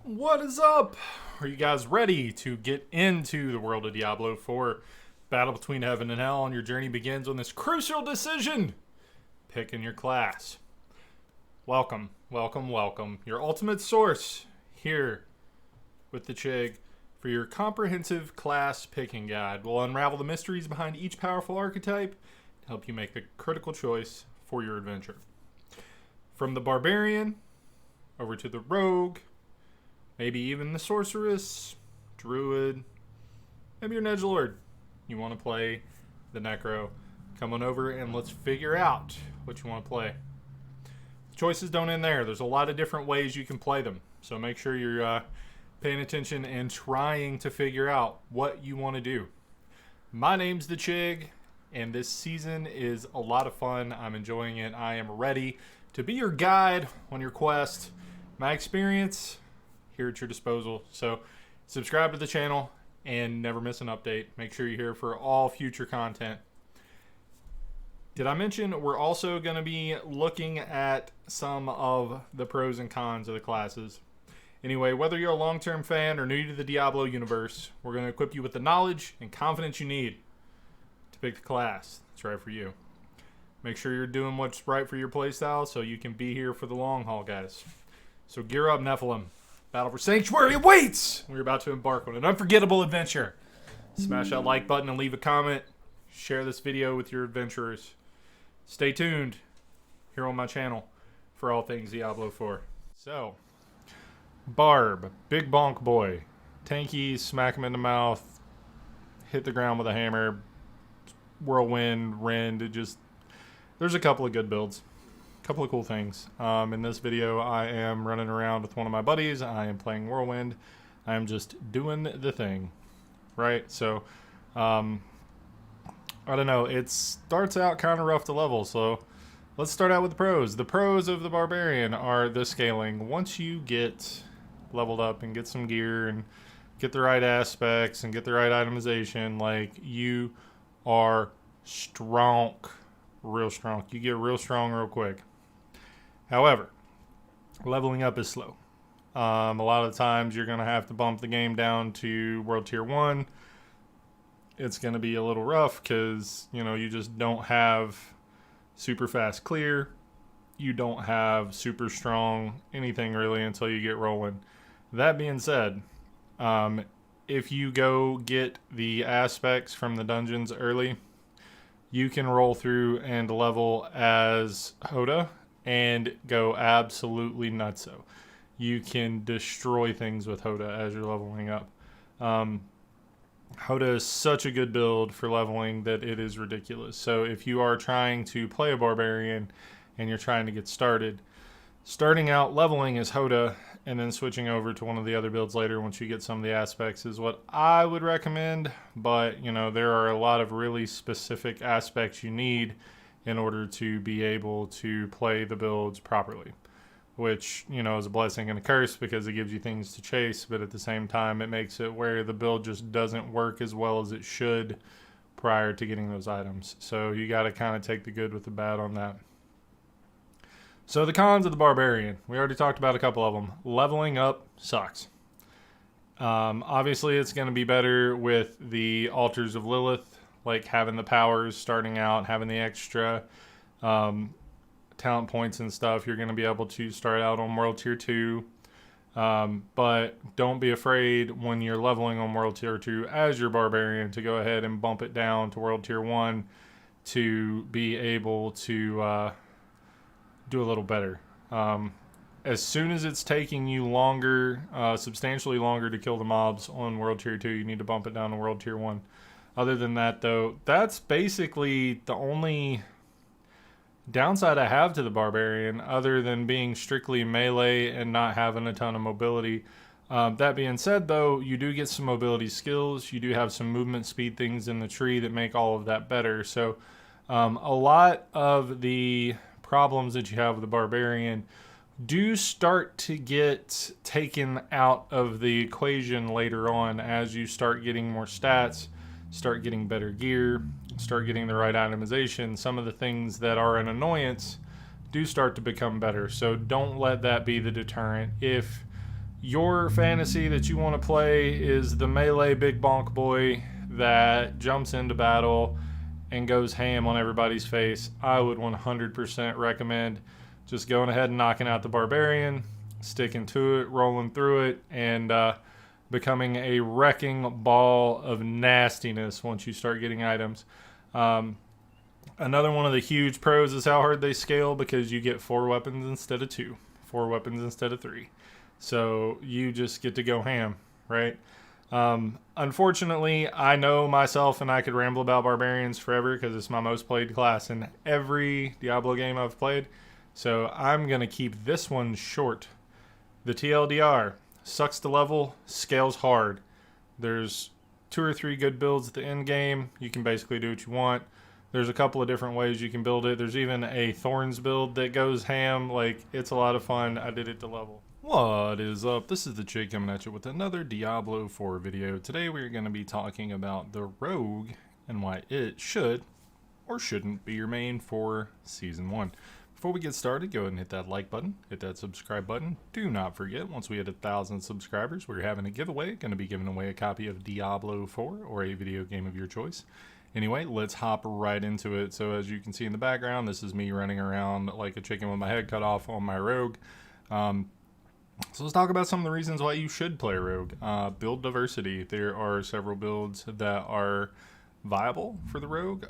What is up? Are you guys ready to get into the world of Diablo 4? Battle between heaven and hell, and your journey begins on this crucial decision: picking your class. Welcome, welcome, welcome. Your ultimate source here with the Chig for your comprehensive class picking guide. We'll unravel the mysteries behind each powerful archetype to help you make the critical choice for your adventure. From the Barbarian over to the Rogue, maybe even the Sorceress, Druid, maybe you're an Edgelord. You want to play the Necro. Come on over and let's figure out what you want to play. The choices don't end there. There's a lot of different ways you can play them. So make sure you're paying attention and trying to figure out what you want to do. My name's the Chig, and this season is a lot of fun. I'm enjoying it. I am ready to be your guide on your quest. My experience here at your disposal. So subscribe to the channel and never miss an update. Make sure you're here for all future content. Did I mention we're also going to be looking at some of the pros and cons of the classes? Anyway, whether you're a long-term fan or new to the Diablo universe, we're going to equip you with the knowledge and confidence you need to pick the class that's right for you. Make sure you're doing what's right for your playstyle so you can be here for the long haul, guys. So gear up, Nephilim. Battle for Sanctuary awaits! We're about to embark on an unforgettable adventure. Smash that like button and leave a comment. Share this video with your adventurers. Stay tuned here on my channel for all things Diablo 4. So, Barb, big bonk boy. Tanky, smack him in the mouth. Hit the ground with a hammer. Whirlwind, rend, there's a couple of good builds. Couple of cool things. In this video, I am running around with one of my buddies. I am playing Whirlwind. I am just doing the thing, right? So, I don't know. It starts out kind of rough to level, so let's start out with the pros. The pros of the Barbarian are the scaling. Once you get leveled up and get some gear and get the right aspects and get the right itemization, like, you are strong, real strong. You get real strong real quick. However, leveling up is slow. A lot of the times you're going to have to bump the game down to World Tier 1. It's going to be a little rough because, you just don't have super fast clear. You don't have super strong anything really until you get rolling. That being said, if you go get the aspects from the dungeons early, you can roll through and level as Hoda and go absolutely nutso. You can destroy things with Hoda as you're leveling up. Hoda is such a good build for leveling that it is ridiculous. So if you are trying to play a Barbarian and you're trying to get started, starting out leveling as Hoda and then switching over to one of the other builds later once you get some of the aspects is what I would recommend. But, there are a lot of really specific aspects you need in order to be able to play the builds properly, which, is a blessing and a curse because it gives you things to chase, but at the same time, it makes it where the build just doesn't work as well as it should prior to getting those items. So you got to kind of take the good with the bad on that. So the cons of the Barbarian, we already talked about a couple of them. Leveling up sucks. Obviously, it's going to be better with the Altars of Lilith, like having the powers starting out, having the extra talent points and stuff. You're going to be able to start out on World Tier 2. But don't be afraid when you're leveling on World Tier 2 as your Barbarian to go ahead and bump it down to World Tier 1 to be able to do a little better. As soon as it's taking you longer, substantially longer to kill the mobs on World Tier 2, you need to bump it down to World Tier 1. Other than that, though, that's basically the only downside I have to the Barbarian, other than being strictly melee and not having a ton of mobility. That being said, though, you do get some mobility skills. You do have some movement speed things in the tree that make all of that better. So a lot of the problems that you have with the Barbarian do start to get taken out of the equation later on as you start getting more stats, start getting better gear, start getting the right itemization. Some of the things that are an annoyance do start to become better. So don't let that be the deterrent. If your fantasy that you want to play is the melee big bonk boy that jumps into battle and goes ham on everybody's face, I would 100% recommend just going ahead and knocking out the Barbarian, sticking to it, rolling through it, and becoming a wrecking ball of nastiness once you start getting items. Another one of the huge pros is how hard they scale, because you get 4 weapons instead of 2, 4 weapons instead of 3. So you just get to go ham, right? Unfortunately, I know myself and I could ramble about Barbarians forever because it's my most played class in every Diablo game I've played. So I'm going to keep this one short. The TLDR sucks to level, scales hard. There's 2 or 3 good builds at the end game. You can basically do what you want. There's a couple of different ways you can build it. There's even a Thorns build that goes ham. Like, it's a lot of fun. I did it to level. What is up? This is the Chick coming at you with another Diablo 4 video. Today we're going to be talking about the Rogue and why it should or shouldn't be your main for Season 1. Before we get started, go ahead and hit that like button, hit that subscribe button. Do not forget, once we hit 1,000 subscribers, we're having a giveaway. Going to be giving away a copy of Diablo 4 or a video game of your choice. Anyway, let's hop right into it. So as you can see in the background, this is me running around like a chicken with my head cut off on my Rogue. So let's talk about some of the reasons why you should play Rogue. Build diversity. There are several builds that are viable for the Rogue.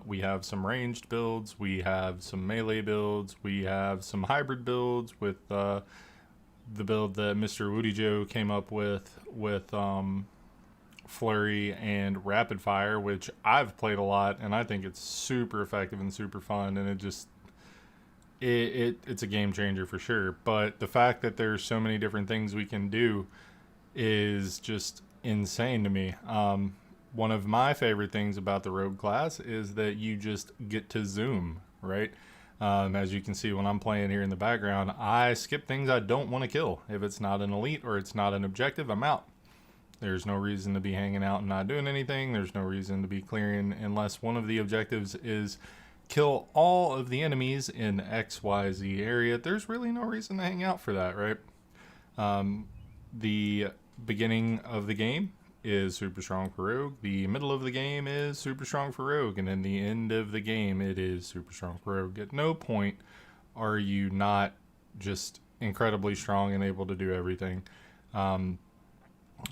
We have some ranged builds. We have some melee builds. We have some hybrid builds with the build that Mr. Woody Joe came up with Flurry and Rapid Fire, which I've played a lot, and I think it's super effective and super fun, and it's a game changer for sure. But the fact that there's so many different things we can do is just insane to me. One of my favorite things about the Rogue class is that you just get to zoom, right? As you can see when I'm playing here in the background, I skip things I don't want to kill. If it's not an elite or it's not an objective, I'm out. There's no reason to be hanging out and not doing anything. There's no reason to be clearing unless one of the objectives is kill all of the enemies in XYZ area. There's really no reason to hang out for that, right? The beginning of the game is super strong for Rogue. The middle of the game is super strong for Rogue. And then the end of the game, it is super strong for Rogue. At no point are you not just incredibly strong and able to do everything.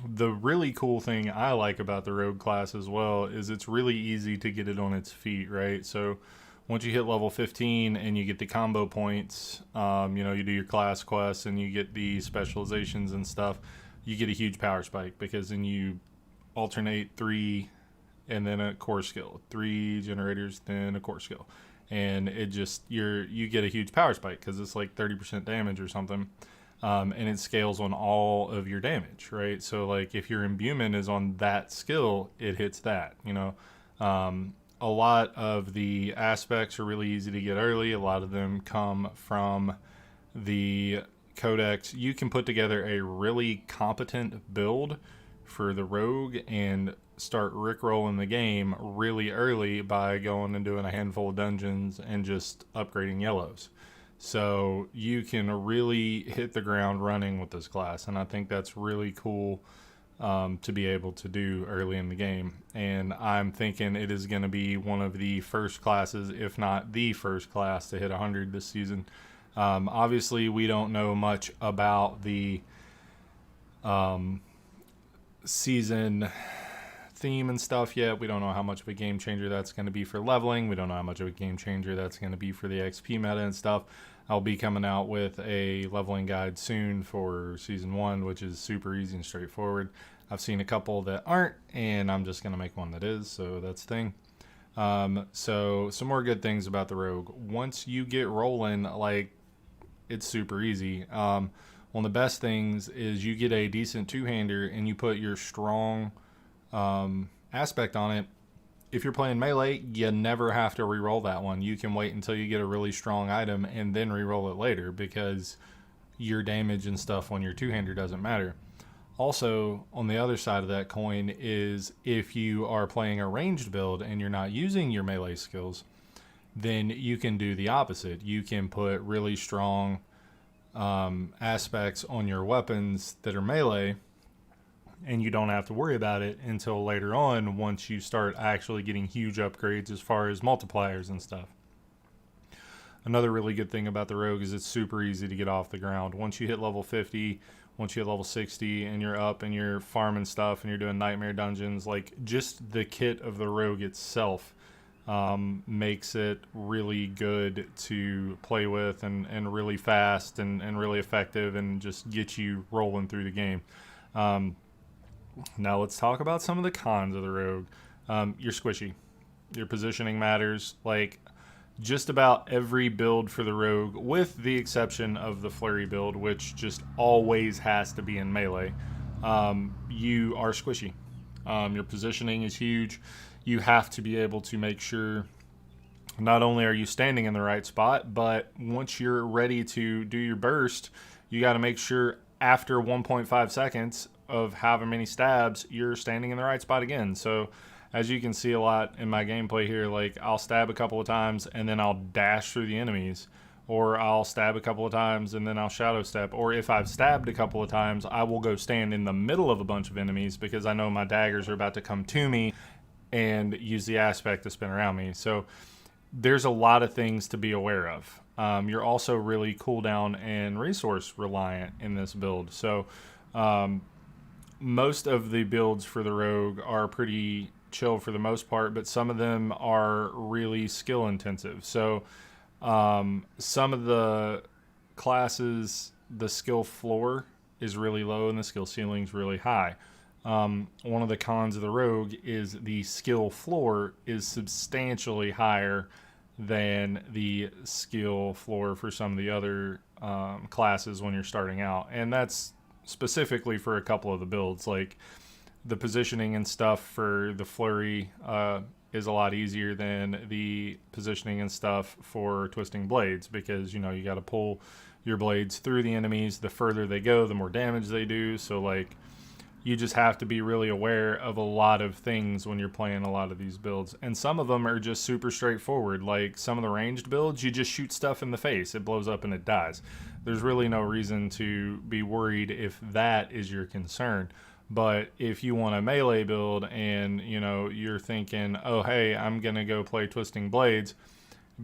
The really cool thing I like about the Rogue class as well is it's really easy to get it on its feet, right? So once you hit level 15 and you get the combo points, you do your class quests and you get the specializations and stuff, you get a huge power spike, because then you alternate 3 and then a core skill, 3 generators, then a core skill. And it just, you get a huge power spike because it's like 30% damage or something. And it scales on all of your damage, right? So like if your imbuement is on that skill, it hits that, a lot of the aspects are really easy to get early. A lot of them come from the codex. You can put together a really competent build for the Rogue and start rickrolling the game really early by going and doing a handful of dungeons and just upgrading yellows. So you can really hit the ground running with this class, and I think that's really cool to be able to do early in the game. And I'm thinking it is going to be one of the first classes, if not the first class, to hit 100 this season. Obviously, we don't know much about the season theme and stuff yet. We don't know how much of a game changer that's going to be for leveling. We don't know how much of a game changer that's going to be for the XP meta and stuff. I'll be coming out with a leveling guide soon for Season 1, which is super easy and straightforward. I've seen a couple that aren't, and I'm just going to make one that is, so that's the thing. So some more good things about the Rogue. Once you get rolling, like, it's super easy. One of the best things is you get a decent two-hander and you put your strong aspect on it. If you're playing melee, you never have to re-roll that one. You can wait until you get a really strong item and then re-roll it later, because your damage and stuff on your two-hander doesn't matter. Also, on the other side of that coin is if you are playing a ranged build and you're not using your melee skills, then you can do the opposite. You can put really strong aspects on your weapons that are melee, and you don't have to worry about it until later on once you start actually getting huge upgrades as far as multipliers and stuff. Another really good thing about the rogue is it's super easy to get off the ground. Once you hit level 50, once you hit level 60 and you're up and you're farming stuff and you're doing nightmare dungeons, like just the kit of the rogue itself makes it really good to play with and really fast and really effective and just get you rolling through the game. Now let's talk about some of the cons of the rogue. You're squishy. Your positioning matters. Like just about every build for the rogue, with the exception of the flurry build, which just always has to be in melee, you are squishy. Your positioning is huge. You have to be able to make sure not only are you standing in the right spot, but once you're ready to do your burst, you got to make sure after 1.5 seconds of however many stabs, you're standing in the right spot again. So as you can see a lot in my gameplay here, like I'll stab a couple of times and then I'll dash through the enemies, or I'll stab a couple of times and then I'll shadow step, or if I've stabbed a couple of times, I will go stand in the middle of a bunch of enemies because I know my daggers are about to come to me and use the aspect to spin around me. So there's a lot of things to be aware of. You're also really cooldown and resource reliant in this build. So most of the builds for the rogue are pretty chill for the most part, but some of them are really skill intensive. So some of the classes, the skill floor is really low and the skill ceiling is really high. One of the cons of the rogue is the skill floor is substantially higher than the skill floor for some of the other classes when you're starting out, and that's specifically for a couple of the builds. Like the positioning and stuff for the flurry is a lot easier than the positioning and stuff for twisting blades, because you know you got to pull your blades through the enemies. The further they go, the more damage they do. So like you just have to be really aware of a lot of things when you're playing a lot of these builds, and some of them are just super straightforward. Like some of the ranged builds, you just shoot stuff in the face, it blows up and it dies. There's really no reason to be worried if that is your concern. But if you want a melee build and you know you're thinking, oh hey, I'm gonna go play twisting blades,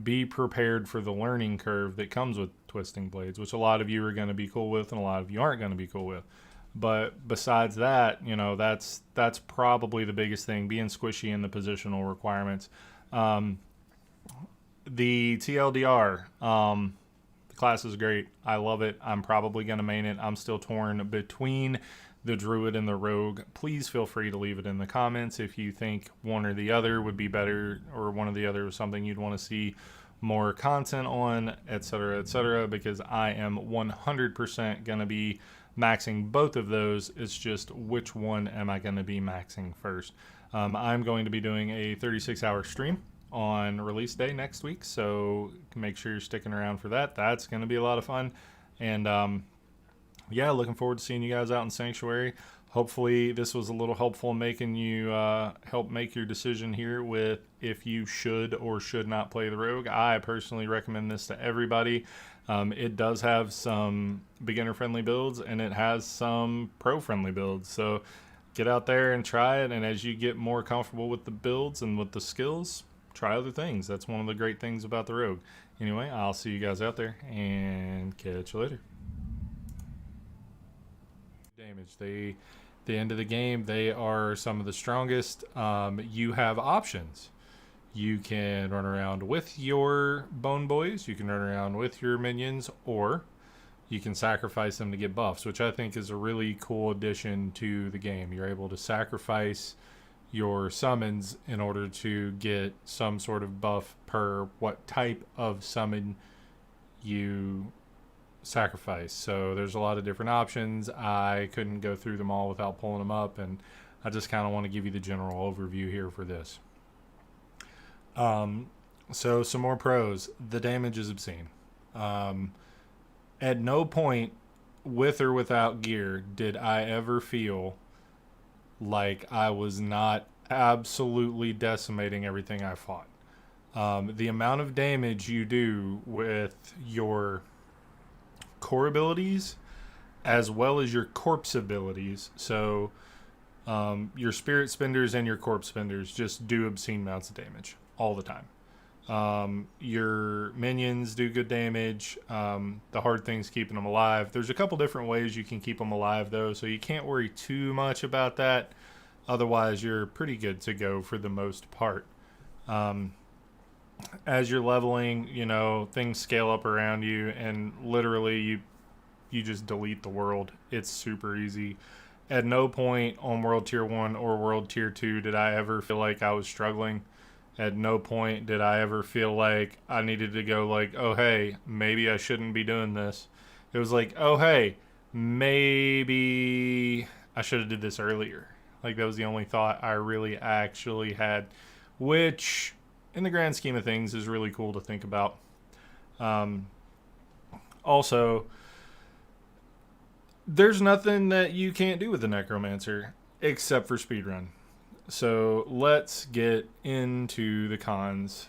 be prepared for the learning curve that comes with twisting blades, which a lot of you are going to be cool with and a lot of you aren't going to be cool with. But besides that, you know, that's probably the biggest thing, being squishy in the positional requirements. The TLDR, the class is great. I love it. I'm probably going to main it. I'm still torn between the Druid and the Rogue. Please feel free to leave it in the comments if you think one or the other would be better, or one or the other was something you'd want to see more content on, etc., because I am 100% going to be maxing both of those. It's just which one am I going to be maxing first. I'm going to be doing a 36-hour stream on release day next week, so make sure you're sticking around for that. That's going to be a lot of fun. And yeah, looking forward to seeing you guys out in Sanctuary. Hopefully this was a little helpful in making you help make your decision here with if you should or should not play the Rogue. I personally recommend this to everybody. It does have some beginner-friendly builds, and it has some pro-friendly builds. So get out there and try it, and as you get more comfortable with the builds and with the skills, try other things. That's one of the great things about the Rogue. Anyway, I'll see you guys out there, and catch you later. Damage. The end of the game, they are some of the strongest. You have options. You can run around with your Bone Boys, you can run around with your minions, or you can sacrifice them to get buffs, which I think is a really cool addition to the game. You're able to sacrifice your summons in order to get some sort of buff per what type of summon you sacrifice. So there's a lot of different options. I couldn't go through them all without pulling them up, and I just kind of want to give you the general overview here for this. So some more pros. The damage is obscene. At no point, with or without gear, did I ever feel like I was not absolutely decimating everything I fought. The amount of damage you do with your core abilities as well as your corpse abilities. So your spirit spenders and your corpse spenders just do obscene amounts of damage all the time. Your minions do good damage. The hard thing's keeping them alive. There's a couple different ways you can keep them alive, though, so you can't worry too much about that. Otherwise, you're pretty good to go for the most part. As you're leveling, you know, things scale up around you, and literally you just delete the world. It's super easy. At no point on World Tier 1 or World Tier 2 did I ever feel like I was struggling. At no point did I ever feel like I needed to go like, oh, hey, maybe I shouldn't be doing this. It was like, oh, hey, maybe I should have did this earlier. Like, that was the only thought I really actually had, which in the grand scheme of things is really cool to think about. Also, there's nothing that you can't do with the Necromancer except for speedrun. So let's get into the cons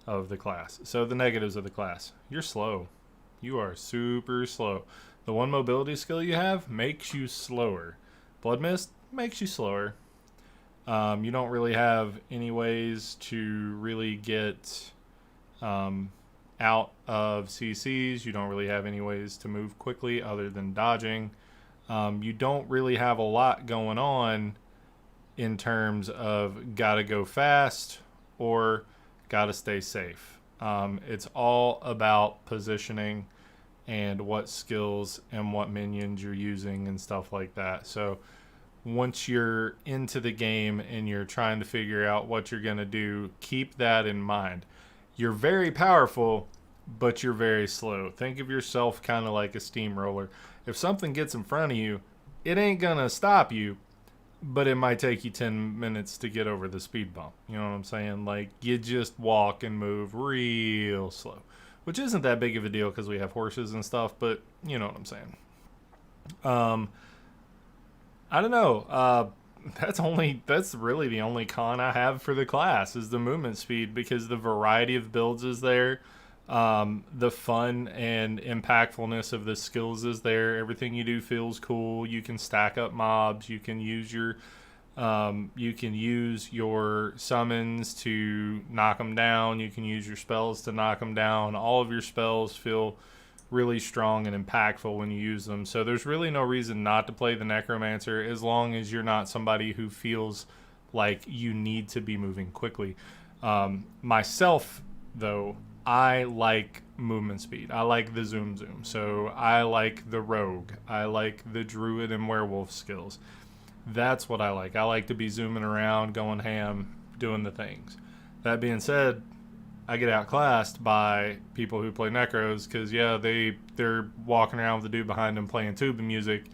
of the class. So the negatives of the class. You're slow. You are super slow. The one mobility skill you have makes you slower. Blood Mist makes you slower. You don't really have any ways to really get out of CCs. You don't really have any ways to move quickly other than dodging. You don't really have a lot going on in terms of gotta go fast or gotta stay safe. It's all about positioning and what skills and what minions you're using and stuff like that. So once you're into the game and you're trying to figure out what you're gonna do, keep that in mind. You're very powerful, but you're very slow. Think of yourself kind of like a steamroller. If something gets in front of you, it ain't gonna stop you, but it might take you 10 minutes to get over the speed bump. You know what I'm saying? Like, you just walk and move real slow, which isn't that big of a deal because we have horses and stuff, but you know what I'm saying. I don't know. That's really the only con I have for the class is the movement speed, because the variety of builds is there. The fun and impactfulness of the skills is there. Everything you do feels cool. You can stack up mobs. You can use your summons to knock them down. You can use your spells to knock them down. All of your spells feel really strong and impactful when you use them. So there's really no reason not to play the Necromancer as long as you're not somebody who feels like you need to be moving quickly. Myself, though, I like movement speed. I like the zoom. So I like the rogue. I like the druid and werewolf skills. That's what I like. I like to be zooming around, going ham, doing the things. That being said, I get outclassed by people who play necros because, yeah, they're walking around with the dude behind them playing tuba music,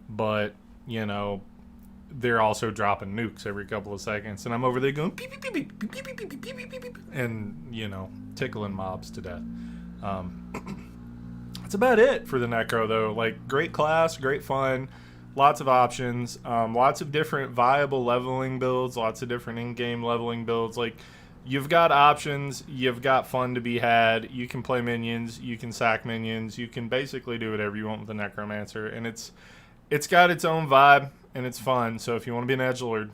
but, you know, they're also dropping nukes every couple of seconds, and I'm over there going beep, beep, beep, beep, beep, beep, beep, beep, beep, beep, beep, and, you know, tickling mobs to death. That's about it for the necro, though. Like, great class, great fun, lots of options, lots of different viable leveling builds, lots of different in-game leveling builds. Like, you've got options, you've got fun to be had. You can play minions, you can sack minions, you can basically do whatever you want with the Necromancer, and it's got its own vibe and it's fun. So if you want to be an edgelord,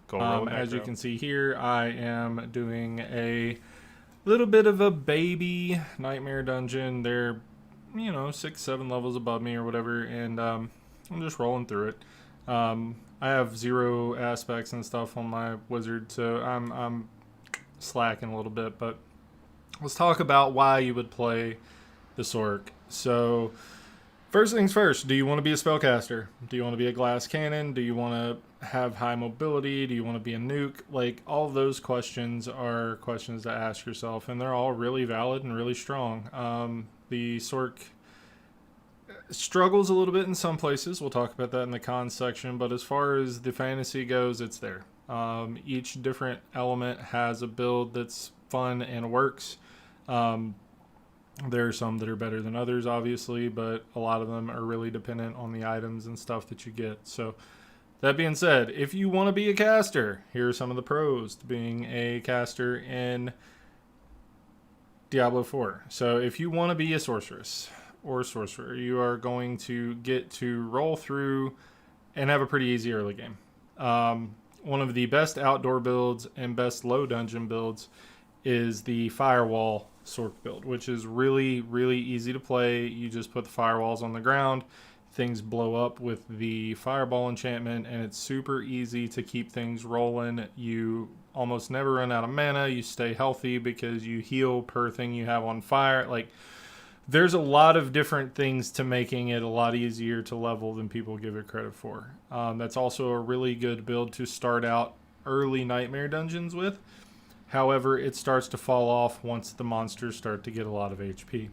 go roll as you can see here, I am doing a little bit of a baby nightmare dungeon. They're, you know, 6-7 levels above me or whatever, and I'm just rolling through it. I have 0 aspects and stuff on my wizard, so I'm slacking a little bit, but let's talk about why you would play the Sorc. So first things first, do you want to be a spellcaster? Do you want to be a glass cannon? Do you want to have high mobility? Do you want to be a nuke? Like, all of those questions are questions to ask yourself, and they're all really valid and really strong. The Sorc struggles a little bit in some places. We'll talk about that in the cons section, but as far as the fantasy goes, it's there. Each different element has a build that's fun and works. There are some that are better than others, obviously, but a lot of them are really dependent on the items and stuff that you get. So that being said, if you want to be a caster, here are some of the pros to being a caster in Diablo 4. So if you want to be a sorceress, or sorcerer, you are going to get to roll through and have a pretty easy early game. One of the best outdoor builds and best low dungeon builds is the firewall Sorc build, which is really, really easy to play. You just put the firewalls on the ground, things blow up with the fireball enchantment, and it's super easy to keep things rolling. You almost never run out of mana. You stay healthy because you heal per thing you have on fire. Like, there's a lot of different things to making it a lot easier to level than people give it credit for. That's also a really good build to start out early nightmare dungeons with. However, it starts to fall off once the monsters start to get a lot of HP.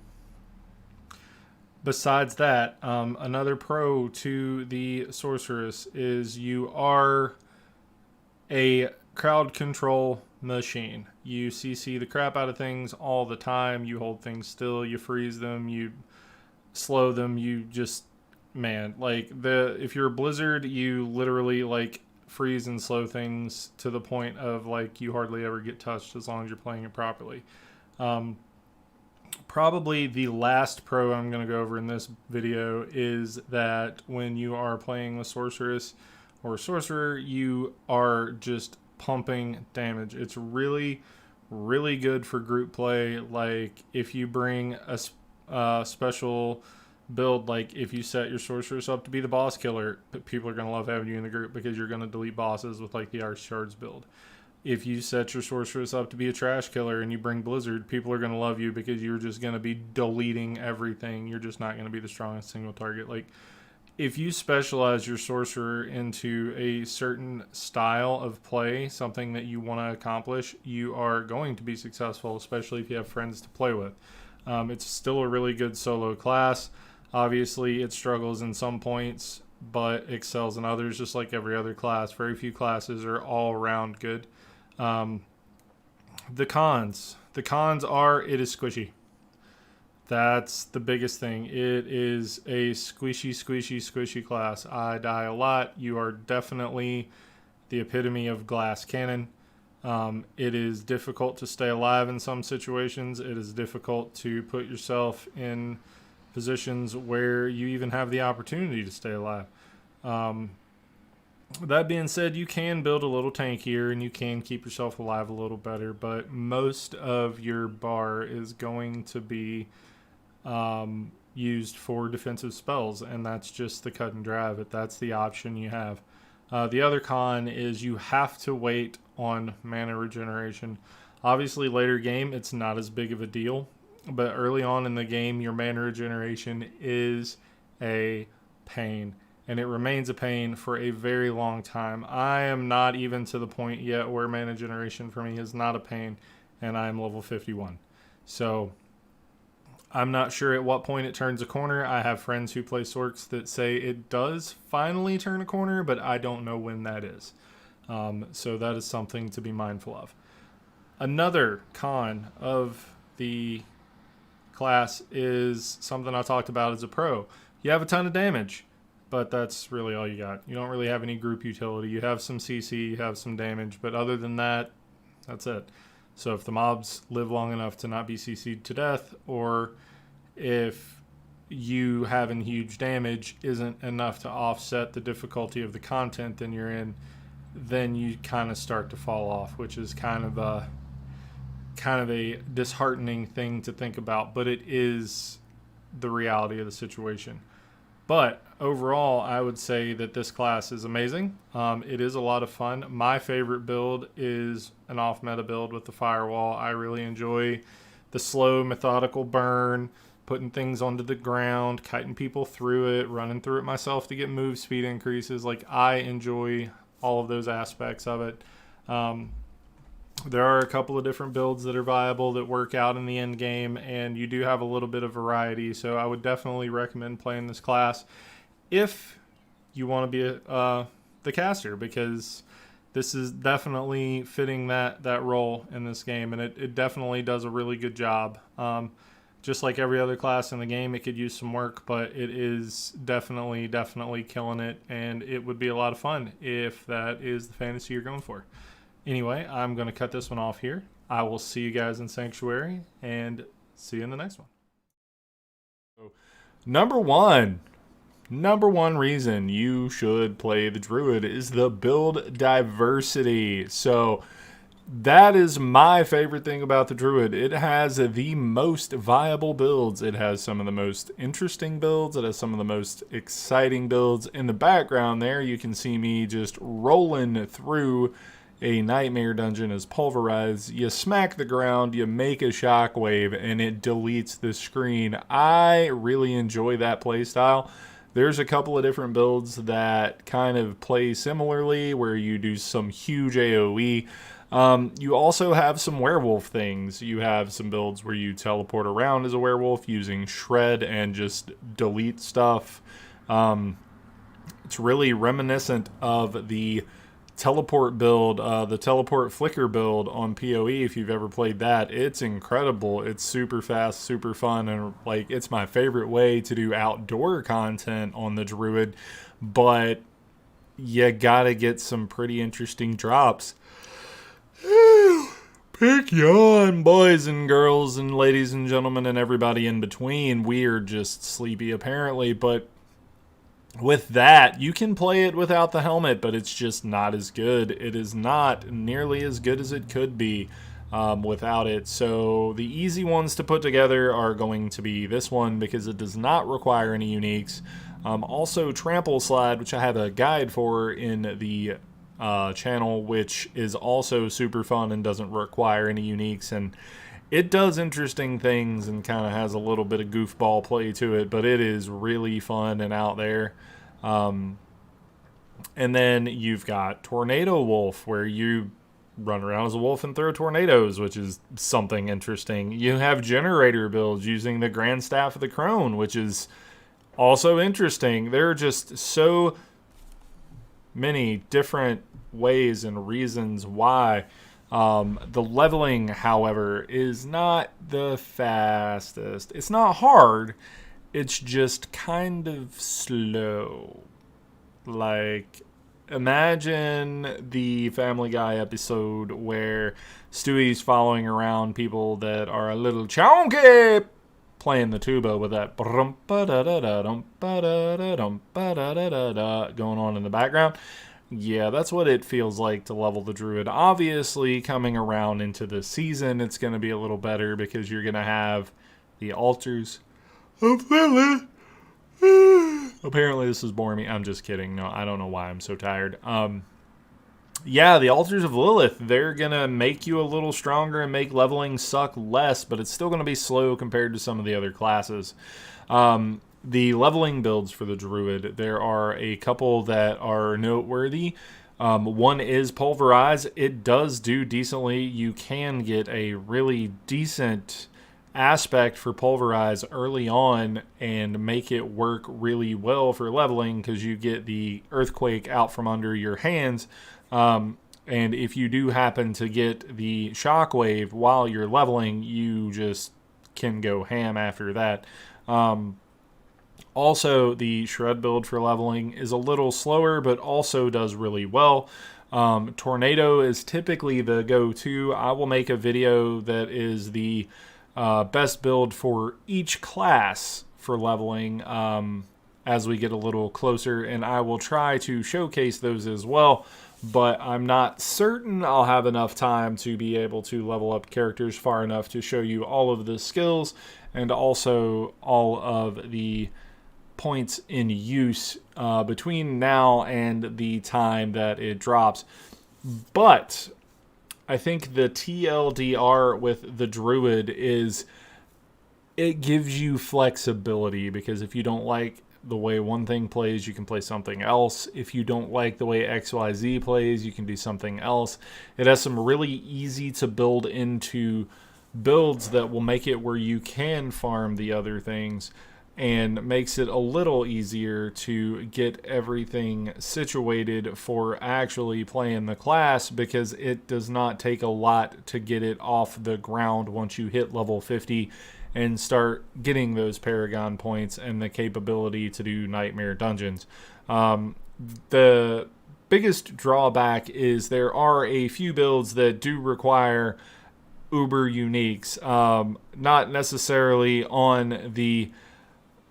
Besides that, another pro to the sorceress is you are a crowd control machine. You CC the crap out of things all the time. You hold things still. You freeze them. You slow them. You just, man, like if you're a blizzard, you literally like freeze and slow things to the point of like you hardly ever get touched as long as you're playing it properly. Probably the last pro I'm going to go over in this video is that when you are playing the sorceress or sorcerer, you are just pumping damage. It's really, really good for group play. Like if you bring a special build, like if you set your sorceress up to be the boss killer, people are going to love having you in the group because you're going to delete bosses with like the Arch Shards build. If you set your sorceress up to be a trash killer and you bring Blizzard, people are going to love you because you're just going to be deleting everything. You're just not going to be the strongest single target. Like, if you specialize your sorcerer into a certain style of play, something that you want to accomplish, you are going to be successful, especially if you have friends to play with. It's still a really good solo class. Obviously, it struggles in some points, but excels in others, just like every other class. Very few classes are all around good. The cons are it is squishy. That's the biggest thing. It is a squishy class. I die a lot. You are definitely the epitome of glass cannon. It is difficult to stay alive in some situations. It is difficult to put yourself in positions where you even have the opportunity to stay alive. That being said, you can build a little tankier and you can keep yourself alive a little better, but most of your bar is going to be used for defensive spells, and that's just the cut and dry of it. That's the option you have. The other con is you have to wait on mana regeneration. Obviously, later game, it's not as big of a deal, but early on in the game, your mana regeneration is a pain. And it remains a pain for a very long time. I am not even to the point yet where mana generation for me is not a pain, and I am level 51. So I'm not sure at what point it turns a corner. I have friends who play Sorcs that say it does finally turn a corner, but I don't know when that is. So that is something to be mindful of. Another con of the class is something I talked about as a pro. You have a ton of damage, but that's really all you got. You don't really have any group utility. You have some CC, you have some damage, but other than that, that's it. So if the mobs live long enough to not be CC'd to death, or if you having huge damage isn't enough to offset the difficulty of the content then you're in, then you kind of start to fall off, which is kind of a disheartening thing to think about, but it is the reality of the situation. But overall, I would say that this class is amazing. It is a lot of fun. My favorite build is an off-meta build with the firewall. I really enjoy the slow, methodical burn, putting things onto the ground, kiting people through it, running through it myself to get move speed increases. Like, I enjoy all of those aspects of it. There are a couple of different builds that are viable that work out in the end game, and you do have a little bit of variety. So I would definitely recommend playing this class if you want to be the caster, because this is definitely fitting that role in this game, and it definitely does a really good job. Just like every other class in the game, it could use some work, but it is definitely killing it, and it would be a lot of fun if that is the fantasy you're going for. Anyway, I'm going to cut this one off here. I will see you guys in Sanctuary, and see you in the next one. So Number one reason you should play the Druid is the build diversity. So that is my favorite thing about the Druid. It has the most viable builds. It has some of the most interesting builds. It has some of the most exciting builds. In the background there, you can see me just rolling through a nightmare dungeon as Pulverize. You smack the ground, you make a shockwave, and it deletes the screen. I really enjoy that playstyle. There's a couple of different builds that kind of play similarly, where you do some huge AoE. You also have some werewolf things. You have some builds where you teleport around as a werewolf using Shred and just delete stuff. It's really reminiscent of the teleport build, the teleport flicker build on PoE. If you've ever played that, it's incredible. It's super fast, super fun, and like it's my favorite way to do outdoor content on the Druid. But you gotta get some pretty interesting drops. Pick yawn, boys and girls and ladies and gentlemen and everybody in between. We're just sleepy apparently, but with that, you can play it without the helmet, but it's just not as good. It is not nearly as good as it could be without it. So the easy ones to put together are going to be this one because it does not require any uniques. Also, Trample Slide, which I have a guide for in the channel, which is also super fun and doesn't require any uniques, and it does interesting things and kind of has a little bit of goofball play to it, but it is really fun and out there. And then you've got Tornado Wolf, where you run around as a wolf and throw tornadoes, which is something interesting. You have generator builds using the Grand Staff of the Crone, which is also interesting. There are just so many different ways and reasons why. The leveling, however, is not the fastest. It's not hard. It's just kind of slow. Like, imagine the Family Guy episode where Stewie's following around people that are a little chonky, playing the tuba with that going on in the background. Yeah, that's what it feels like to level the Druid. Obviously, coming around into the season, it's going to be a little better because you're going to have the altars of Lilith. Apparently, this is boring me. I'm just kidding. No, I don't know why I'm so tired. Yeah, the altars of Lilith, they're going to make you a little stronger and make leveling suck less, but it's still going to be slow compared to some of the other classes. The leveling builds for the Druid, there are a couple that are noteworthy. One is Pulverize. It does do decently. You can get a really decent aspect for Pulverize early on and make it work really well for leveling because you get the Earthquake out from under your hands. And if you do happen to get the Shockwave while you're leveling, you just can go ham after that. Also, the Shred build for leveling is a little slower, but also does really well. Tornado is typically the go-to. I will make a video that is the best build for each class for leveling as we get a little closer, and I will try to showcase those as well. But I'm not certain I'll have enough time to be able to level up characters far enough to show you all of the skills and also all of the points in use between now and the time that it drops. But I think the TLDR with the Druid is it gives you flexibility, because if you don't like the way one thing plays, you can play something else. If you don't like the way XYZ plays, you can do something else. It has some really easy to build into builds that will make it where you can farm the other things, and makes it a little easier to get everything situated for actually playing the class, because it does not take a lot to get it off the ground once you hit level 50 and start getting those Paragon points and the capability to do Nightmare Dungeons. The biggest drawback is there are a few builds that do require uber uniques, not necessarily on the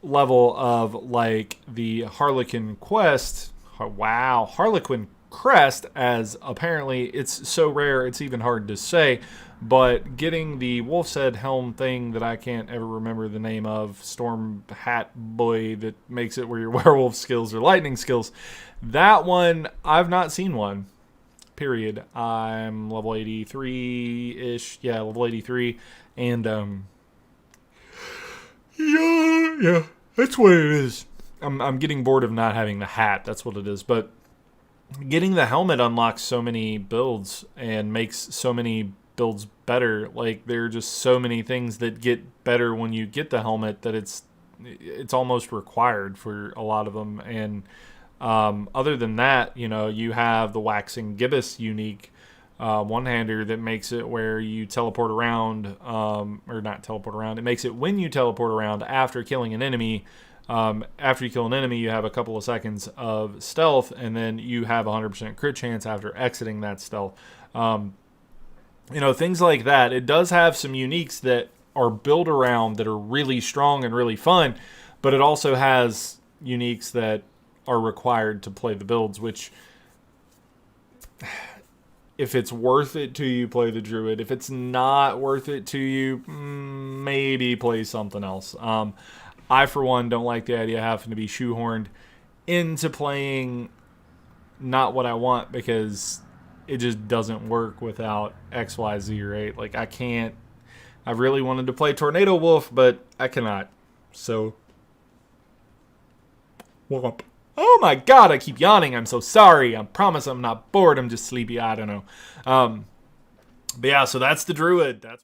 level of like the Harlequin quest. Wow, Harlequin crest, as apparently it's so rare it's even hard to say. But getting the wolf's head helm thing that I can't ever remember the name of, storm hat boy, that makes it where your werewolf skills or lightning skills, that one, I've not seen one. Period. I'm level 83-ish. Yeah, level 83. And, yeah, that's what it is. I'm getting bored of not having the hat. That's what it is. But getting the helmet unlocks so many builds and makes so many builds better. Like, there are just so many things that get better when you get the helmet that it's almost required for a lot of them. And other than that, you know, you have the waxing gibbous unique one-hander that makes it where you teleport around, or not teleport around. It makes it when you teleport around after killing an enemy. After you kill an enemy, you have a couple of seconds of stealth, and then you have 100% crit chance after exiting that stealth. You know, things like that. It does have some uniques that are built around that are really strong and really fun, but it also has uniques that are required to play the builds, which, if it's worth it to you, play the Druid. If it's not worth it to you, maybe play something else. I, for one, don't like the idea of having to be shoehorned into playing not what I want, because it just doesn't work without XYZ, right? Like, I can't. I really wanted to play Tornado Wolf, but I cannot. So, whoop. Oh my god, I keep yawning. I'm so sorry. I promise I'm not bored. I'm just sleepy. I don't know. But yeah, so that's the Druid. That's